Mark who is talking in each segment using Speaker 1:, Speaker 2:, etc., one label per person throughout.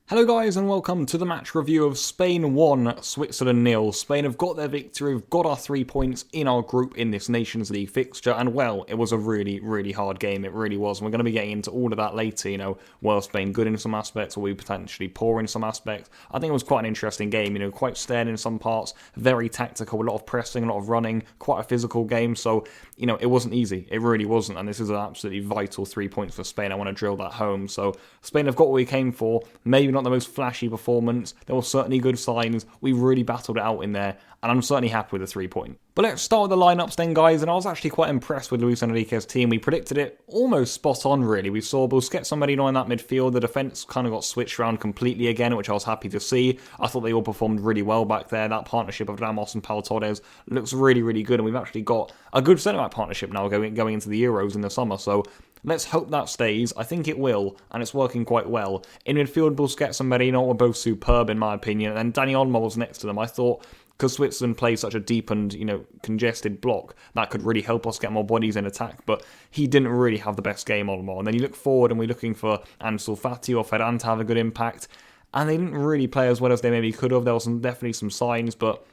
Speaker 1: Hello guys and welcome to the match review of Spain 1, Switzerland 0. Spain have got their victory, we've got our 3 points in our group in this Nations League fixture, and well, it was a really hard game, it really was, and we're going to be getting into all of that later, were Spain good in some aspects, or we potentially poor in some aspects. I think it was quite an interesting game, quite stern in some parts, very tactical, a lot of pressing, a lot of running, quite a physical game, so, it wasn't easy, it really wasn't, and this is an absolutely vital 3 points for Spain. I want to drill that home, so Spain have got what we came for, maybe not the most flashy performance. There were certainly good signs. We really battled it out in there, and I'm certainly happy with the 3 point. But let's start with the lineups then, guys, and I was actually quite impressed with Luis Enrique's team. We predicted it almost spot on, really. We saw Busquets and Merino in that midfield. The defence kind of got switched around completely again, which I was happy to see. I thought they all performed really well back there. That partnership of Ramos and Pau Torres looks really good, and we've actually got a good centre-back partnership now going into the Euros in the summer, so let's hope that stays. I think it will, and it's working quite well. In midfield, Busquets and Merino were both superb, in my opinion, and Dani Olmo was next to them. I thought, because Switzerland plays such a deep and, congested block, that could really help us get more bodies in attack, but he didn't really have the best game, Olmo. And then you look forward, and we're looking for Ansu Fati or Ferran to have a good impact, and they didn't really play as well as they maybe could have. There was definitely some signs, but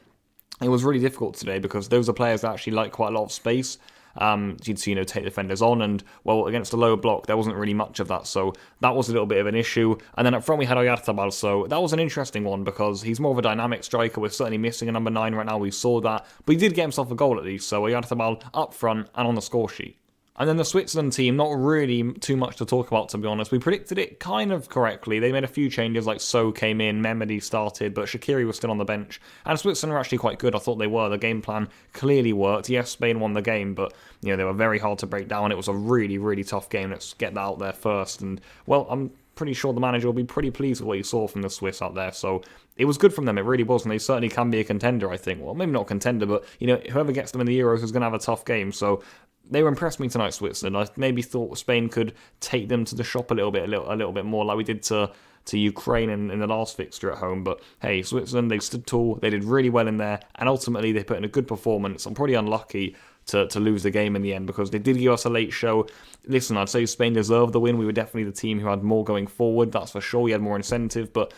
Speaker 1: it was really difficult today, because those are players that actually like quite a lot of space. You'd see, take defenders on, and, well, against the lower block, there wasn't really much of that, so that was a little bit of an issue. And then up front, we had Oyarzabal, so that was an interesting one, because he's more of a dynamic striker. We're certainly missing a number 9 right now, we saw that, but he did get himself a goal at least, so Oyarzabal up front and on the score sheet. And then the Switzerland team, not really too much to talk about, to be honest. We predicted it kind of correctly. They made a few changes, like So came in, Mehmedi started, but Shaqiri was still on the bench. And Switzerland were actually quite good. I thought they were. The game plan clearly worked. Yes, Spain won the game, but they were very hard to break down. It was a really tough game. Let's get that out there first. And, well, I'm pretty sure the manager will be pretty pleased with what he saw from the Swiss out there. So it was good from them. It really was, and they certainly can be a contender, I think. Well, maybe not a contender, but, whoever gets them in the Euros is going to have a tough game. So they were impressed me tonight, Switzerland. I maybe thought Spain could take them to the shop a little bit more, like we did to Ukraine in the last fixture at home. But hey, Switzerland, they stood tall, they did really well in there, and ultimately they put in a good performance. I'm pretty unlucky to lose the game in the end, because they did give us a late show. Listen, I'd say Spain deserved the win. We were definitely the team who had more going forward, that's for sure. We had more incentive, but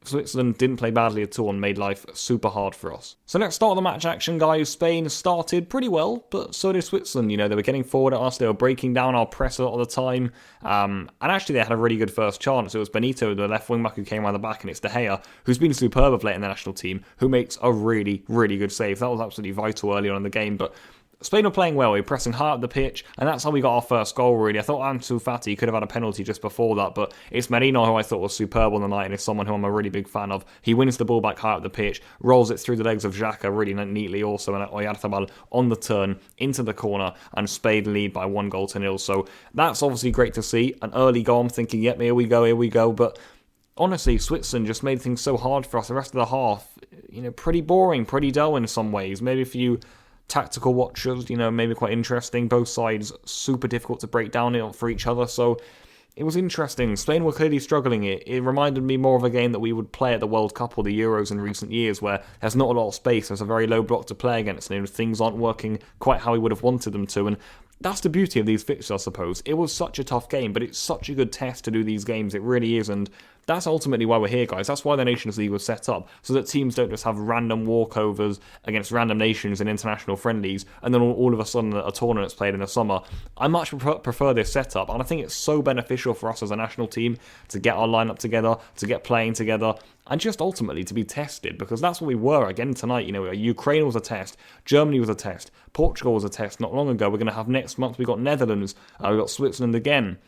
Speaker 1: Switzerland didn't play badly at all and made life super hard for us. So let's start the match action, guys. Spain started pretty well, but so did Switzerland. They were getting forward at us. They were breaking down our press a lot of the time. And actually, they had a really good first chance. It was Benito, the left wing back, who came around the back, and it's De Gea, who's been superb of late in the national team, who makes a really good save. That was absolutely vital early on in the game, but Spain were playing well. We were pressing high up the pitch, and that's how we got our first goal, really. I thought Ansu Fati could have had a penalty just before that, but it's Merino who I thought was superb on the night, and is someone who I'm a really big fan of. He wins the ball back high up the pitch, rolls it through the legs of Xhaka really neatly also, and Oyarzabal on the turn into the corner, and Spain lead by 1-0. So that's obviously great to see. An early goal, I'm thinking, yep, here we go, but honestly, Switzerland just made things so hard for us. The rest of the half, pretty boring, pretty dull in some ways. Maybe if you tactical watchers, maybe quite interesting. Both sides super difficult to break down for each other, so it was interesting. Spain were clearly struggling. It reminded me more of a game that we would play at the World Cup or the Euros in recent years, where there's not a lot of space, there's a very low block to play against, and things aren't working quite how we would have wanted them to, and that's the beauty of these fixtures, I suppose. It was such a tough game, but it's such a good test to do these games, it really is, and that's ultimately why we're here, guys. That's why the Nations League was set up, so that teams don't just have random walkovers against random nations in international friendlies, and then all of a sudden a tournament's played in the summer. I much prefer this setup, and I think it's so beneficial for us as a national team to get our lineup together, to get playing together, and just ultimately to be tested, because that's what we were again tonight. Ukraine was a test, Germany was a test, Portugal was a test not long ago. We're going to have next month, we got Netherlands, we got Switzerland again.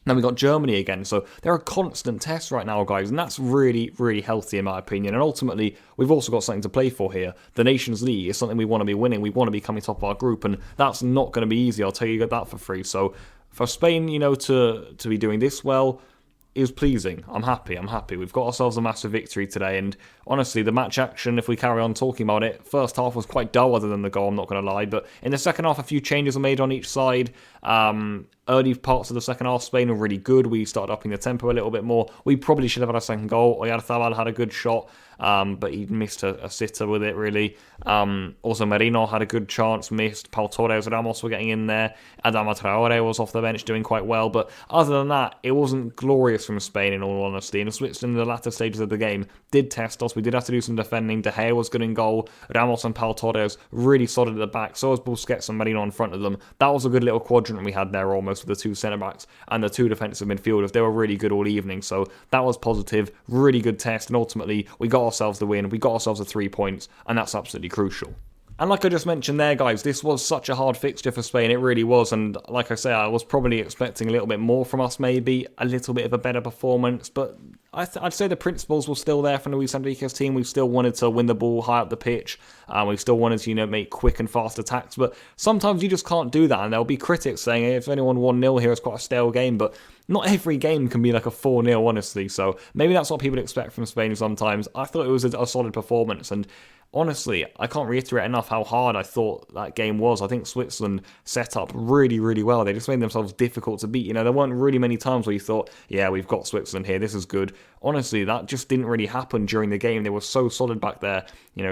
Speaker 1: Then we got Germany again, so there are constant tests right now, guys, and that's really healthy in my opinion, and ultimately, we've also got something to play for here. The Nations League is something we want to be winning, we want to be coming top of our group, and that's not going to be easy, I'll tell you that for free. So, for Spain, to be doing this well is pleasing. I'm happy. We've got ourselves a massive victory today, and honestly, the match action, if we carry on talking about it, first half was quite dull other than the goal, I'm not going to lie, but in the second half, a few changes were made on each side. Early parts of the second half, Spain were really good. We started upping the tempo a little bit more. We probably should have had a second goal. Oyarzabal had a good shot, but he missed a sitter with it, really. Also, Merino had a good chance, missed. Pau Torres and Ramos were getting in there. Adama Traore was off the bench doing quite well, but other than that, it wasn't glorious risk from Spain, in all honesty. And Switzerland, in the latter stages of the game, did test us. We did have to do some defending. De Gea was good in goal. Ramos and Pau Torres really solid at the back. So was Busquets and Marino in front of them. That was a good little quadrant we had there almost with the two centre-backs and the two defensive midfielders. They were really good all evening. So that was positive. Really good test. And ultimately, we got ourselves the win. We got ourselves the 3 points. And that's absolutely crucial. And like I just mentioned there, guys, this was such a hard fixture for Spain. It really was. And like I say, I was probably expecting a little bit more from us, maybe. A little bit of a better performance. But I'd say the principles were still there from Luis Enrique's team. We still wanted to win the ball high up the pitch. We still wanted to, make quick and fast attacks. But sometimes you just can't do that. And there'll be critics saying, hey, if anyone 1-0 here, it's quite a stale game. But not every game can be like a 4-0, honestly. So maybe that's what people expect from Spain sometimes. I thought it was a solid performance. And honestly, I can't reiterate enough how hard I thought that game was. I think Switzerland set up really, really well. They just made themselves difficult to beat. There weren't really many times where you thought, yeah, we've got Switzerland here, this is good. Honestly, that just didn't really happen during the game. They were so solid back there,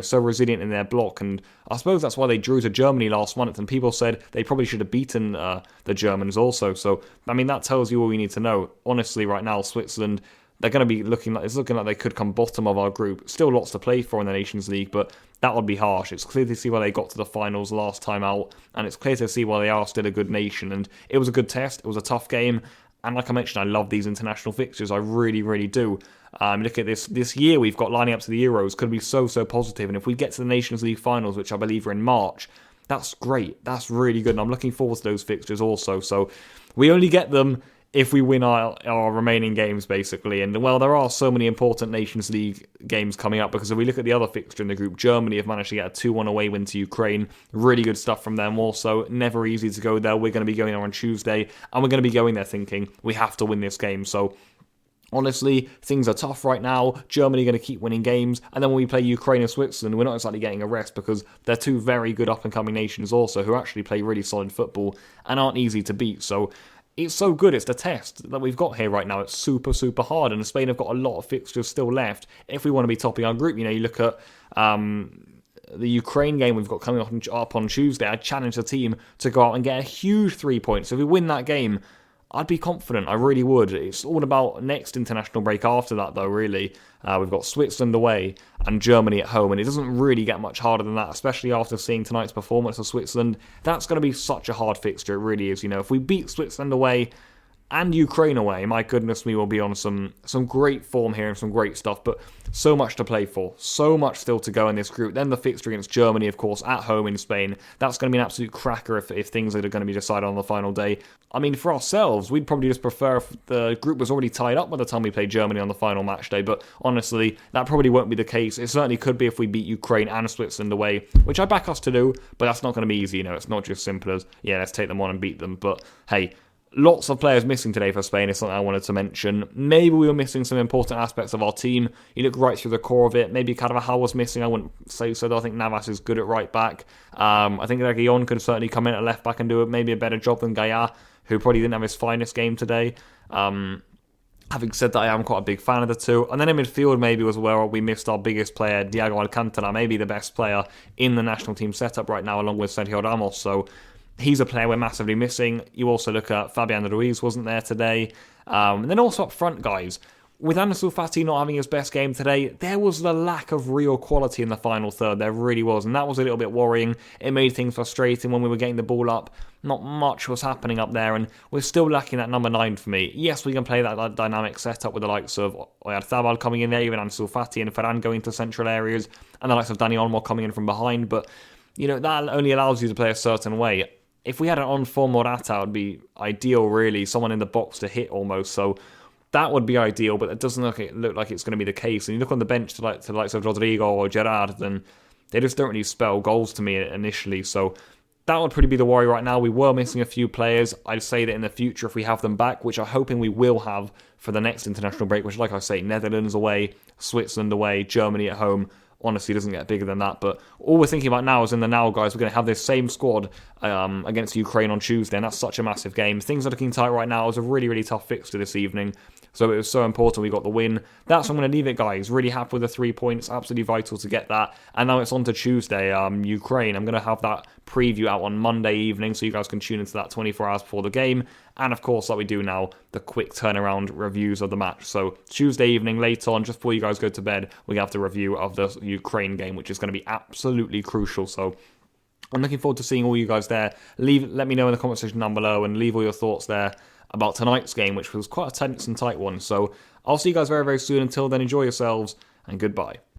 Speaker 1: so resilient in their block. And I suppose that's why they drew to Germany last month. And people said they probably should have beaten the Germans also. So, that tells you all you need to know. Honestly, right now, Switzerland, they're going to be looking like they could come bottom of our group. Still lots to play for in the Nations League, but that would be harsh. It's clear to see why they got to the finals last time out, and it's clear to see why they are still a good nation. And it was a good test. It was a tough game. And like I mentioned, I love these international fixtures. I really, really do. Look at this year we've got lining up to the Euros. Could be so positive. And if we get to the Nations League finals, which I believe are in March, that's great. That's really good. And I'm looking forward to those fixtures also. So we only get them if we win our remaining games, basically. And, well, there are so many important Nations League games coming up, because if we look at the other fixture in the group, Germany have managed to get a 2-1 away win to Ukraine. Really good stuff from them also. Never easy to go there. We're going to be going there on Tuesday, and we're going to be going there thinking we have to win this game. So, honestly, things are tough right now. Germany are going to keep winning games. And then when we play Ukraine and Switzerland, we're not exactly getting a rest, because they're two very good up-and-coming nations also who actually play really solid football and aren't easy to beat. So it's so good. It's the test that we've got here right now. It's super hard. And Spain have got a lot of fixtures still left if we want to be topping our group. You look at the Ukraine game we've got coming up on Tuesday. I challenge the team to go out and get a huge 3 points. If we win that game, I'd be confident. I really would. It's all about next international break after that, though, really. We've got Switzerland away and Germany at home, and it doesn't really get much harder than that, especially after seeing tonight's performance of Switzerland. That's going to be such a hard fixture. It really is. If we beat Switzerland away and Ukraine away, my goodness me, we'll be on some great form here and some great stuff, but so much to play for. So much still to go in this group. Then the fixture against Germany, of course, at home in Spain. That's going to be an absolute cracker if things are going to be decided on the final day. For ourselves, we'd probably just prefer if the group was already tied up by the time we play Germany on the final match day, but honestly, that probably won't be the case. It certainly could be if we beat Ukraine and Switzerland away, which I back us to do, but that's not going to be easy. It's not just simple as, yeah, let's take them on and beat them. But hey, lots of players missing today for Spain is something I wanted to mention. Maybe we were missing some important aspects of our team. You look right through the core of it. Maybe Carvajal was missing. I wouldn't say so, though. I think Navas is good at right back. I think Reguilon could certainly come in at left back and do maybe a better job than Gaia, who probably didn't have his finest game today. Having said that, I am quite a big fan of the two. And then in midfield maybe was where we missed our biggest player, Diego Alcantara, maybe the best player in the national team setup right now, along with Sergio Ramos. So he's a player we're massively missing. You also look at Fabian Ruiz wasn't there today. And then also up front, guys, with Ansu Fati not having his best game today, there was the lack of real quality in the final third. There really was. And that was a little bit worrying. It made things frustrating when we were getting the ball up. Not much was happening up there. And we're still lacking that number 9 for me. Yes, we can play that dynamic setup with the likes of Oyarzabal coming in there, even Ansu Fati and Ferran going to central areas, and the likes of Dani Olmo coming in from behind. But, that only allows you to play a certain way. If we had an on-form Morata, it would be ideal, really. Someone in the box to hit almost. So that would be ideal, but it doesn't look like it's going to be the case. And you look on the bench to the likes of Rodrigo or Gerard, then they just don't really spell goals to me initially. So that would pretty be the worry right now. We were missing a few players. I'd say that in the future, if we have them back, which I'm hoping we will have for the next international break, which, like I say, Netherlands away, Switzerland away, Germany at home, honestly doesn't get bigger than that. But all we're thinking about now is in the now, guys, we're going to have this same squad against Ukraine on Tuesday, and that's such a massive game. Things are looking tight right now. It was a really, really tough fixture this evening, so it was so important we got the win. That's where I'm going to leave it, guys. Really happy with the 3 points. Absolutely vital to get that. And now it's on to Tuesday, Ukraine. I'm going to have that preview out on Monday evening, so you guys can tune into that 24 hours before the game. And of course, like we do now, the quick turnaround reviews of the match. So Tuesday evening, later on, just before you guys go to bed, we have the review of the Ukraine game, which is going to be absolutely crucial. So I'm looking forward to seeing all you guys there. Let me know in the comment section down below and leave all your thoughts there about tonight's game, which was quite a tense and tight one. So I'll see you guys very, very soon. Until then, enjoy yourselves and goodbye.